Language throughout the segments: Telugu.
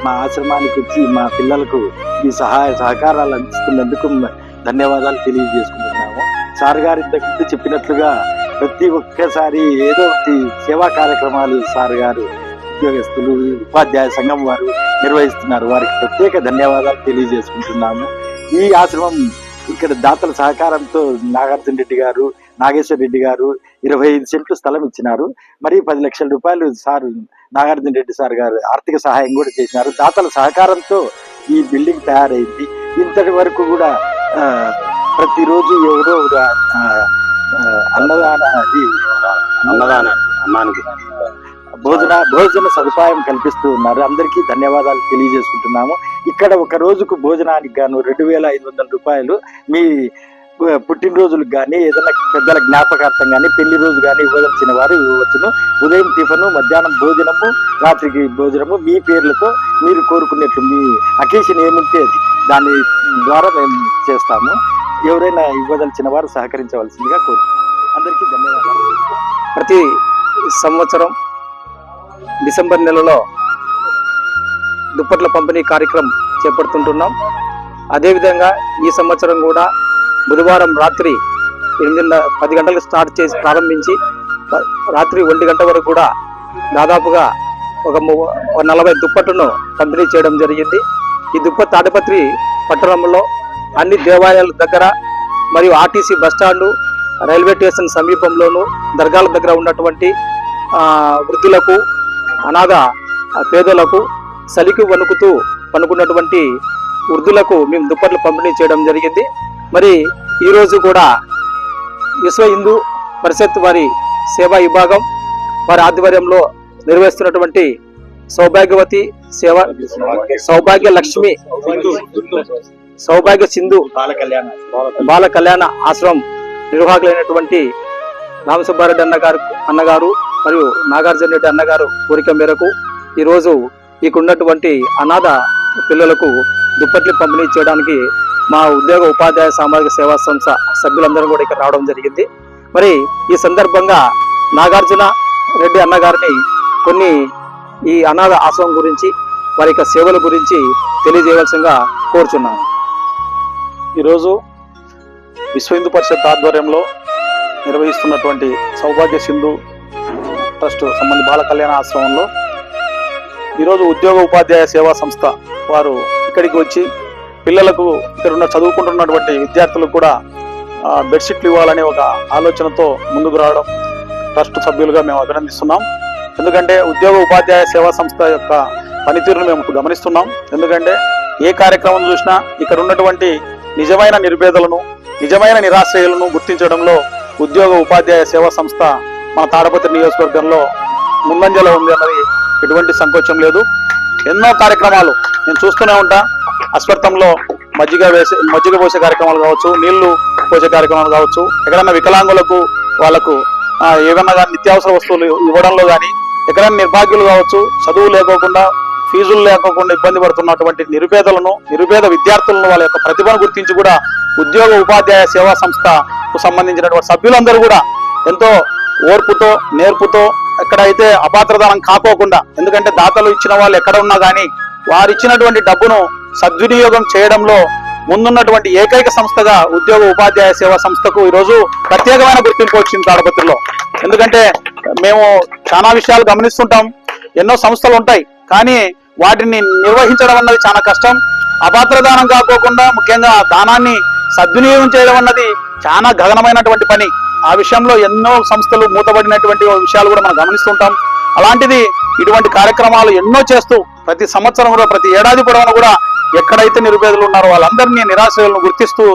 మా ఆశ్రమానికి వచ్చి మా పిల్లలకు ఈ సహాయ సహకారాలు అందిస్తున్నందుకు ధన్యవాదాలు తెలియజేసుకుంటున్నాము. సార్ గారు ఇంతకుముందు చెప్పినట్లుగా ప్రతి ఒక్కసారి ఏదో ఒకటి సేవా కార్యక్రమాలు సార్ గారు ఉద్యోగస్తులు ఉపాధ్యాయ సంఘం వారు నిర్వహిస్తున్నారు. వారికి ప్రత్యేక ధన్యవాదాలు తెలియజేసుకుంటున్నాము. ఈ ఆశ్రమం ఇక్కడ దాతల సహకారంతో నాగార్జున రెడ్డి గారు, నాగేశ్వర రెడ్డి గారు 25 సెంట్లు స్థలం ఇచ్చినారు. మరి 10 లక్షల రూపాయలు సార్ నాగార్జున రెడ్డి సార్ గారు ఆర్థిక సహాయం కూడా చేసినారు. దాతల సహకారంతో ఈ బిల్డింగ్ తయారైంది. ఇంతటి వరకు కూడా ప్రతిరోజు ఎవరో అన్నానికి భోజన సదుపాయం కల్పిస్తూ ఉన్నారు. అందరికీ ధన్యవాదాలు తెలియజేసుకుంటున్నాము. ఇక్కడ ఒక రోజుకు భోజనానికి గాను 2500 రూపాయలు మీ పుట్టినరోజులకు కానీ ఏదైనా పెద్దల జ్ఞాపకార్థం కానీ పెళ్లి రోజు కానీ ఇవ్వదలిచిన వారు ఇవ్వవచ్చును. ఉదయం టిఫను, మధ్యాహ్నం భోజనము, రాత్రికి భోజనము మీ పేర్లతో మీరు కోరుకున్నట్లు మీ అకేషన్ ఏముంటే అది దాని ద్వారా మేము చేస్తాము. ఎవరైనా ఇవ్వదలిచిన వారు సహకరించవలసిందిగా కోరుతున్నాం. అందరికీ ధన్యవాదాలు. ప్రతి సంవత్సరం డిసెంబర్ నెలలో దుప్పట్ల పంపిణీ కార్యక్రమం చేపడుతుంటున్నాం. అదేవిధంగా ఈ సంవత్సరం కూడా బుధవారం రాత్రి 10 గంటలకు స్టార్ట్ చేసి ప్రారంభించి రాత్రి 1 గంట వరకు కూడా దాదాపుగా ఒక 40 దుప్పట్లను పంపిణీ చేయడం జరిగింది. ఈ దుప్పట్ తాడిపత్రి పట్టణంలో అన్ని దేవాలయాల దగ్గర మరియు ఆర్టీసీ బస్టాండు, రైల్వే స్టేషన్ సమీపంలోను, దర్గాల దగ్గర ఉన్నటువంటి వృద్ధులకు, అనాథ పేదలకు, చలికి వణుకుతూ పనుకున్నటువంటి వృద్ధులకు మేము దుప్పట్లు పంపిణీ చేయడం జరిగింది. మరి ఈరోజు కూడా విశ్వ హిందూ పరిషత్ వారి సేవా విభాగం వారి ఆధ్వర్యంలో నిర్వహిస్తున్నటువంటి సౌభాగ్యవతి సేవ, సౌభాగ్య లక్ష్మి, సౌభాగ్య సింధు బాల కళ్యాణ ఆశ్రమం నిర్వాహకులైనటువంటి రామసుబ్బారెడ్డి అన్నగారు మరియు నాగార్జున రెడ్డి అన్నగారు కోరిక మేరకు ఈరోజు ఇక్కడున్నటువంటి అనాథ పిల్లలకు దుప్పట్లు పంపిణీ చేయడానికి మా ఉద్యోగ ఉపాధ్యాయ సామాజిక సేవా సంస్థ సభ్యులందరూ కూడా ఇక్కడ రావడం జరిగింది. మరి ఈ సందర్భంగా నాగార్జున రెడ్డి అన్నగారిని కొన్ని ఈ అనాథ ఆశ్రమం గురించి వారి యొక్క సేవల గురించి తెలియజేయవలసిందిగా కోరుచున్నాను. ఈరోజు విశ్వ హిందూ పరిషత్ ఆధ్వర్యంలో నిర్వహిస్తున్నటువంటి సౌభాగ్య సింధు ట్రస్ట్ సంబంధి బాల కళ్యాణ ఆశ్రమంలో ఈరోజు ఉద్యోగ ఉపాధ్యాయ సేవా సంస్థ వారు ఇక్కడికి వచ్చి పిల్లలకు ఇక్కడ ఉన్న చదువుకుంటున్నటువంటి విద్యార్థులకు కూడా బెడ్షీట్లు ఇవ్వాలనే ఒక ఆలోచనతో ముందుకు రావడం ట్రస్ట్ సభ్యులుగా మేము అభినందిస్తున్నాం. ఎందుకంటే ఉద్యోగ ఉపాధ్యాయ సేవా సంస్థ యొక్క పనితీరును మేము గమనిస్తున్నాం. ఎందుకంటే ఏ కార్యక్రమం చూసినా ఇక్కడ ఉన్నటువంటి నిజమైన నిర్భేదలను, నిజమైన నిరాశ్రయులను గుర్తించడంలో ఉద్యోగ ఉపాధ్యాయ సేవా సంస్థ మన తాడిపత్రి నియోజకవర్గంలో ముందంజలో ఉంది అన్నది ఎటువంటి సంకోచం లేదు. ఎన్నో కార్యక్రమాలు నేను చూస్తూనే ఉంటా. అశ్వత్థంలో మజ్జిగ పోసే కార్యక్రమాలు కావచ్చు, నీళ్లు పోసే కార్యక్రమాలు కావచ్చు, ఎక్కడన్నా వికలాంగులకు వాళ్ళకు ఏమన్నా కానీ నిత్యావసర వస్తువులు ఇవ్వడంలో కానీ, ఎక్కడైనా నిర్భాగ్యులు కావచ్చు, చదువు లేకోకుండా ఫీజులు లేకోకుండా ఇబ్బంది పడుతున్నటువంటి నిరుపేద విద్యార్థులను వాళ్ళ యొక్క ప్రతిభను గుర్తించి కూడా ఉద్యోగ ఉపాధ్యాయ సేవా సంస్థకు సంబంధించినటువంటి సభ్యులందరూ కూడా ఎంతో ఓర్పుతో, నేర్పుతో, ఎక్కడైతే అపాత్రదానం కాకోకుండా, ఎందుకంటే దాతలు ఇచ్చిన వాళ్ళు ఎక్కడ ఉన్నా కానీ వారు ఇచ్చినటువంటి డబ్బును సద్వినియోగం చేయడంలో ముందున్నటువంటి ఏకైక సంస్థగా ఉద్యోగ ఉపాధ్యాయ సేవా సంస్థకు ఈరోజు ప్రత్యేకమైన గుర్తింపు వచ్చింది తాడిపత్రిలో. ఎందుకంటే మేము చాలా విషయాలు గమనిస్తుంటాం. ఎన్నో సంస్థలు ఉంటాయి కానీ వాటిని నిర్వహించడం అన్నది చాలా కష్టం. అపాత్రదానం కాకోకుండా ముఖ్యంగా దానాన్ని సద్వినియోగం చేయడం అన్నది చాలా గగనమైనటువంటి పని. ఆ విషయంలో ఎన్నో సంస్థలు మూతబడినటువంటి విషయాలు కూడా మనం గమనిస్తుంటాం. అలాంటిది ఇటువంటి కార్యక్రమాలు ఎన్నో చేస్తూ ప్రతి సంవత్సరం కూడా ప్రతి ఏడాది పొడవునా కూడా ఎక్కడైతే నిరుపేదలు ఉన్నారో వాళ్ళందరినీ నిరాశ్రయులను గుర్తిస్తూ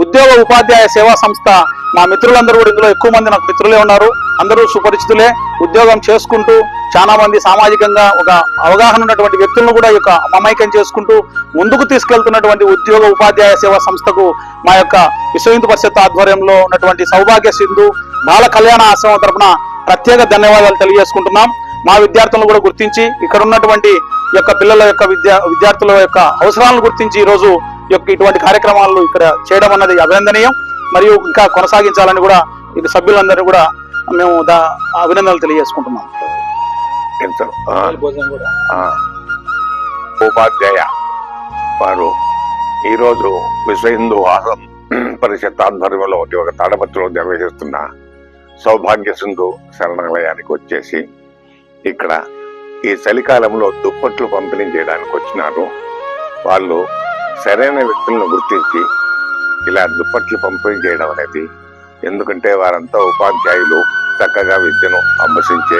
ఉద్యోగ ఉపాధ్యాయ సేవా సంస్థ మా మిత్రులందరూ కూడా ఇందులో ఎక్కువ మంది నాకు మిత్రులే ఉన్నారు. అందరూ సుపరిచితులే. ఉద్యోగం చేసుకుంటూ చాలా మంది సామాజికంగా ఒక అవగాహన ఉన్నటువంటి వ్యక్తులను కూడా యొక్క మమైకం చేసుకుంటూ ముందుకు తీసుకెళ్తున్నటువంటి ఉద్యోగ ఉపాధ్యాయ సేవా సంస్థకు మా యొక్క విశ్వ హిందూ పరిషత్ ఆధ్వర్యంలో ఉన్నటువంటి సౌభాగ్య సింధు బాల కళ్యాణ ఆశ్రమం తరఫున ప్రత్యేక ధన్యవాదాలు తెలియజేసుకుంటున్నాం. మా విద్యార్థులను కూడా గుర్తించి ఇక్కడ ఉన్నటువంటి యొక్క పిల్లల యొక్క విద్యార్థుల యొక్క అవసరాలను గుర్తించి ఈరోజు ఇటువంటి కార్యక్రమాలను ఇక్కడ చేయడం అన్నది అభినందనీయం. మరియు ఇంకా కొనసాగించాలని కూడా ఇది సభ్యులందరినీ కూడా మేము అభినందనలు తెలియజేసుకుంటున్నాం. ఉపాధ్యాయ వారు ఈరోజు విశ్వ హిందూ పరిషత్ ఆధ్వర్యంలో ఒక తాడపత్రిలో నిర్వహిస్తున్న సౌభాగ్య సింధు శరణాలయానికి వచ్చేసి ఇక్కడ ఈ చలికాలంలో దుప్పట్లు పంపిణీ చేయడానికి వచ్చినారు. వాళ్ళు సరైన వ్యక్తులను గుర్తించి ఇలా దుప్పట్లు పంపిణీ చేయడం అనేది, ఎందుకంటే వారంతా ఉపాధ్యాయులు చక్కగా విద్యను అభ్యసించే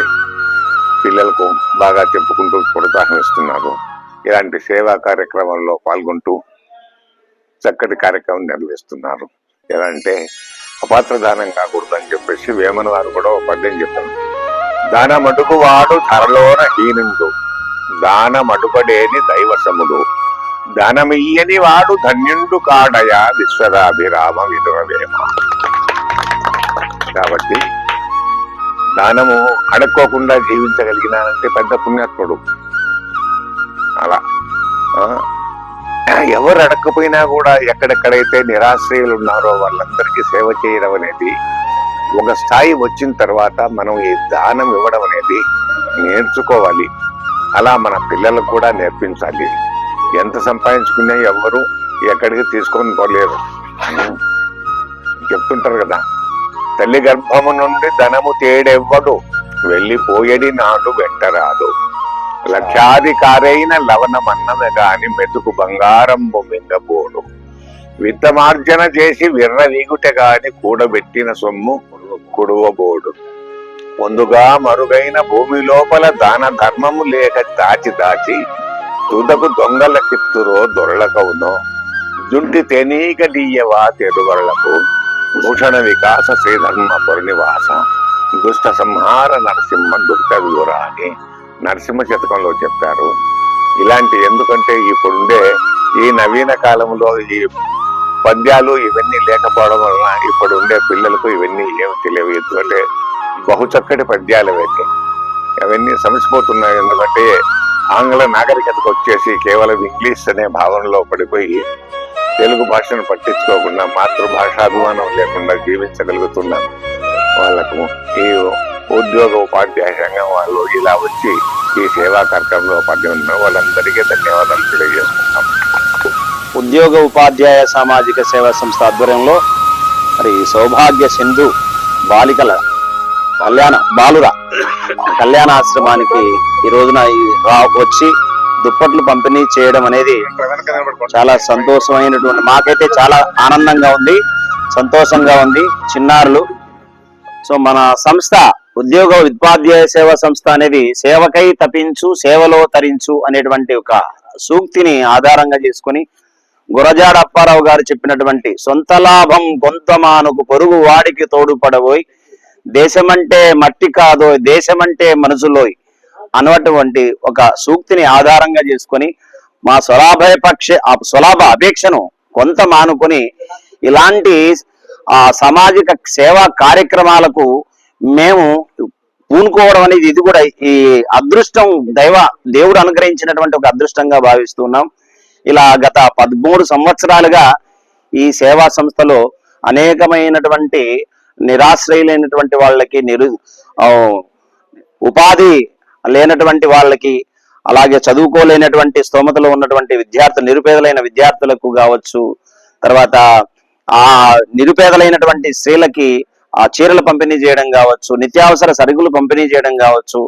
పిల్లలకు బాగా చెప్పుకుంటూ ప్రోత్సాహమిస్తున్నారు. ఇలాంటి సేవా కార్యక్రమంలో పాల్గొంటూ చక్కటి కార్యక్రమం నిర్వహిస్తున్నారు. ఎలా అంటే అపాత్ర దానం కాకూడదని చెప్పేసి వేమన వారు కూడా ఒక పద్యం చెప్పారు. దానమడుగు వాడు ధరలోన హీనుడు, దానమడుపడేని దైవసముడు, దానమియ్యని వాడు ధన్యుండు కాడయా విశ్వరాభిరామ వినురవేమ. కాబట్టి దానము అడక్కోకుండా జీవించగలిగినానంటే పెద్ద పుణ్యాత్ముడు. అలా ఎవరు అడక్కపోయినా కూడా ఎక్కడెక్కడైతే నిరాశ్రయులు ఉన్నారో వాళ్ళందరికీ సేవ చేయడం అనేది ఒక స్థాయి వచ్చిన తర్వాత మనం ఈ దానం ఇవ్వడం అనేది నేర్చుకోవాలి. అలా మన పిల్లలకు కూడా నేర్పించాలి. ఎంత సంపాదించుకున్నా ఎవరు ఎక్కడికి తీసుకొని పోలేరు. చెప్తుంటారు కదా, తల్లి గర్భము నుండి ధనము తేడెవ్వడు, వెళ్ళిపోయేది నాడు వెంటరాదు, లక్షాధికారైన లవణమన్నది గాని మెతుకు బంగారంబు మింగబోడు, విత్తమార్జన చేసి విర్ర వీగుట గాని కూడబెట్టిన సొమ్ము కుడువబోడు, ముందుగా మరుగైన భూమి లోపల దాన ధర్మము లేక దాచి దాచి తుదకు దొంగల కిత్తురో దొరలకవునో, జుంటి తెనీక డీయవా తెరువరలకు, భూషణ వికాస శ్రీధర్మ పురనివాస, దుష్ట సంహార నరసింహ దుర్గ వివర అని నరసింహ శతకంలో చెప్పారు. ఇలాంటి ఎందుకంటే ఇప్పుడుండే ఈ నవీన కాలంలో ఈ పద్యాలు ఇవన్నీ లేకపోవడం వలన ఇప్పుడు ఉండే పిల్లలకు ఇవన్నీ ఏమి తెలియవు. ఎందుకంటే బహు చక్కటి పద్యాలు అవన్నీ సమసిపోతున్నాయి. ఎందుకంటే ఆంగ్ల నాగరికతకు వచ్చేసి కేవలం ఇంగ్లీష్ అనే భావనలో పడిపోయి తెలుగు భాషను పట్టించుకోకుండా మాతృభాషాభిమానం లేకుండా జీవించగలుగుతున్న వాళ్ళకు ఈ ఉద్యోగ ఉపాధ్యాయ సంఘం వాళ్ళు ఇలా వచ్చి ఈ సేవా కార్యక్రమంలో పాల్గొన్న వాళ్ళందరికీ ధన్యవాదాలు తెలియజేసుకుంటాం. ఉద్యోగ ఉపాధ్యాయ సామాజిక సేవా సంస్థ ఆధ్వర్యంలో మరి సౌభాగ్య సింధు బాలికల బాలుర కళ్యాణాశ్రమానికి ఈ రోజున వచ్చి దుప్పట్లు పంపిణీ చేయడం అనేది చాలా సంతోషమైనటువంటి, మాకైతే చాలా ఆనందంగా ఉంది, సంతోషంగా ఉంది. చిన్నారులు సో మన సంస్థ ఉద్యోగ ఉపాధ్యాయ సేవా సంస్థ అనేది సేవకై తపించు సేవలో తరించు అనేటువంటి ఒక సూక్తిని ఆధారంగా చేసుకుని గురజాడ అప్పారావు గారు చెప్పినటువంటి సొంత లాభం కొంతమానుకు పొరుగు వాడికి తోడుపడబోయి, దేశమంటే మట్టి కాదో దేశమంటే మనసులోయ్ అన్నటువంటి ఒక సూక్తిని ఆధారంగా చేసుకొని మా స్వలాభ అపేక్షను కొంత మానుకొని ఇలాంటి సామాజిక సేవా కార్యక్రమాలకు మేము పూనుకోవడం అనేది ఇది కూడా ఈ అదృష్టం దేవుడు అనుగ్రహించినటువంటి ఒక అదృష్టంగా భావిస్తున్నాం. ఇలా గత 13 సంవత్సరాలుగా ఈ సేవా సంస్థలో అనేకమైనటువంటి నిరాశ్రయులైనటువంటి వాళ్ళకి ఉపాధి లేనటువంటి వాళ్ళకి, అలాగే చదువుకోలేనటువంటి స్తోమతలో ఉన్నటువంటి విద్యార్థులు, నిరుపేదలైన విద్యార్థులకు కావచ్చు, తర్వాత ఆ నిరుపేదలైనటువంటి స్త్రీలకి ఆ చీరలు పంపిణీ చేయడం కావచ్చు, నిత్యావసర సరుకులు పంపిణీ చేయడం కావచ్చు,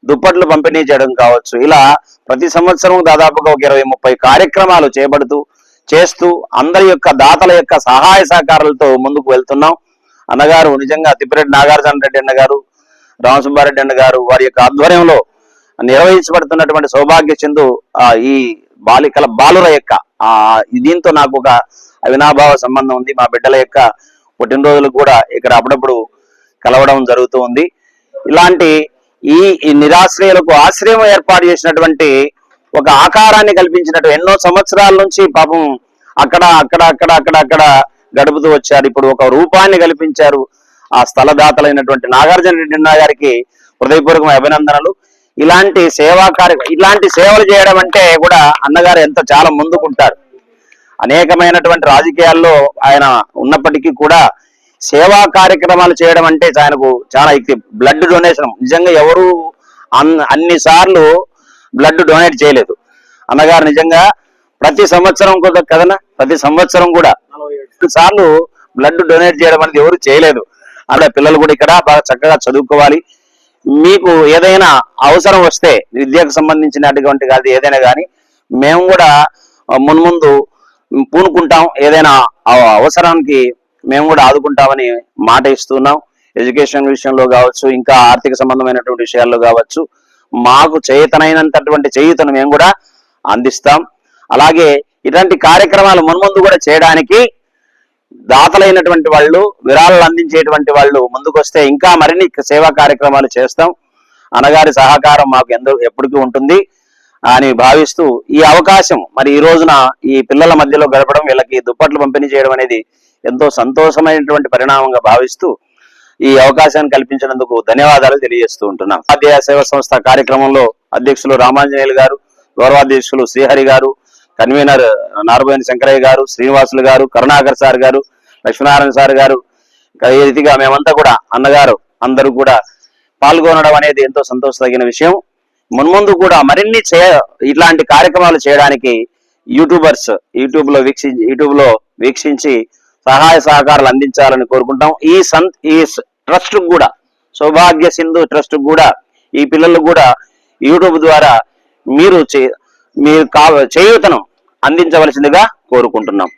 దుప్పట్లు పంపిణీ చేయడం కావచ్చు, ఇలా ప్రతి సంవత్సరం దాదాపుగా ఒక 20-30 కార్యక్రమాలు చేస్తూ అందరి యొక్క దాతల యొక్క సహాయ సహకారాలతో ముందుకు వెళ్తున్నాం. అన్నగారు నిజంగా తిప్పిరెడ్డి నాగార్జున రెడ్డి అన్న గారు, రామసుబ్బారెడ్డి అన్న గారు వారి యొక్క ఆధ్వర్యంలో నిర్వహించబడుతున్నటువంటి సౌభాగ్య సింధు ఈ బాలుర యొక్క దీంతో నాకు ఒక అవినాభావ సంబంధం ఉంది. మా బిడ్డల యొక్క పుట్టినరోజులకు కూడా ఇక్కడ అప్పుడప్పుడు కలవడం జరుగుతూ ఉంది. ఇలాంటి ఈ నిరాశ్రయులకు ఆశ్రయం ఏర్పాటు చేసినటువంటి ఒక ఆకారాన్ని కల్పించినట్టు ఎన్నో సంవత్సరాల నుంచి పాపం అక్కడ గడుపుతూ వచ్చారు. ఇప్పుడు ఒక రూపాన్ని కల్పించారు. ఆ స్థలదాతలైనటువంటి నాగార్జున రెడ్డి గారికి హృదయపూర్వకమైన అభినందనలు. ఇలాంటి ఇలాంటి సేవలు చేయడం అంటే కూడా అన్నగారు చాలా ముందుకుంటారు. అనేకమైనటువంటి రాజకీయాల్లో ఆయన ఉన్నప్పటికీ కూడా సేవా కార్యక్రమాలు చేయడం అంటే ఆయనకు చాలా బ్లడ్ డొనేషన్ నిజంగా ఎవరు అన్ని సార్లు బ్లడ్ డొనేట్ చేయలేదు. అన్నగారు నిజంగా ప్రతి సంవత్సరం కూడా కదనా, ప్రతి సంవత్సరం కూడా 2 సార్లు బ్లడ్ డొనేట్ చేయడం అనేది ఎవరు చేయలేదు. అలా పిల్లలు కూడా ఇక్కడ బాగా చక్కగా చదువుకోవాలి. మీకు ఏదైనా అవసరం వస్తే విద్యకు సంబంధించినటువంటి కాదు ఏదైనా కానీ మేము కూడా మున్ముందు పూనుకుంటాం. ఏదైనా అవసరానికి మేము కూడా ఆదుకుంటామని మాట ఇస్తున్నాం. ఎడ్యుకేషన్ విషయంలో కావచ్చు, ఇంకా ఆర్థిక సంబంధమైనటువంటి విషయాల్లో కావచ్చు, మాకు చేతనైనంతటువంటి చేయుతను మేము కూడా అందిస్తాం. అలాగే ఇలాంటి కార్యక్రమాలు మున్ముందు కూడా చేయడానికి దాతలైనటువంటి వాళ్ళు, విరాళాలు అందించేటువంటి వాళ్ళు ముందుకొస్తే ఇంకా మరిన్ని సేవా కార్యక్రమాలు చేస్తాం. అన్నగారి సహకారం మాకు ఎప్పటికీ ఉంటుంది అని భావిస్తూ ఈ అవకాశం మరి ఈ రోజున ఈ పిల్లల మధ్యలో గడపడం, వీళ్ళకి దుప్పట్లు పంపిణీ చేయడం అనేది ఎంతో సంతోషమైనటువంటి పరిణామంగా భావిస్తూ ఈ అవకాశాన్ని కల్పించినందుకు ధన్యవాదాలు తెలియజేస్తూ ఉంటున్నాం. ఉపాధ్యాయ సేవా సంస్థ కార్యక్రమంలో అధ్యక్షులు రామాంజనేయులు గారు, గౌరవాధ్యక్షులు శ్రీహరి గారు, కన్వీనర్ నారబోయిన శంకరయ్య గారు, శ్రీనివాసులు గారు, కరుణాకర్ సార్ గారు, లక్ష్మీనారాయణ సార్ గారు, ఈ రీతిగా మేమంతా కూడా అన్నగారు అందరూ కూడా పాల్గొనడం అనేది ఎంతో సంతోషదగిన విషయం. మున్ముందు కూడా మరిన్ని ఇట్లాంటి కార్యక్రమాలు చేయడానికి యూట్యూబ్ లో వీక్షించి సహాయ సహకారాలు అందించాలని కోరుకుంటాం. ఈ ట్రస్ట్ కూడా, సౌభాగ్య సింధు ట్రస్ట్ కూడా, ఈ పిల్లలకు కూడా యూట్యూబ్ ద్వారా మీరు చేయూతను అందించవలసిందిగా కోరుకుంటున్నాం.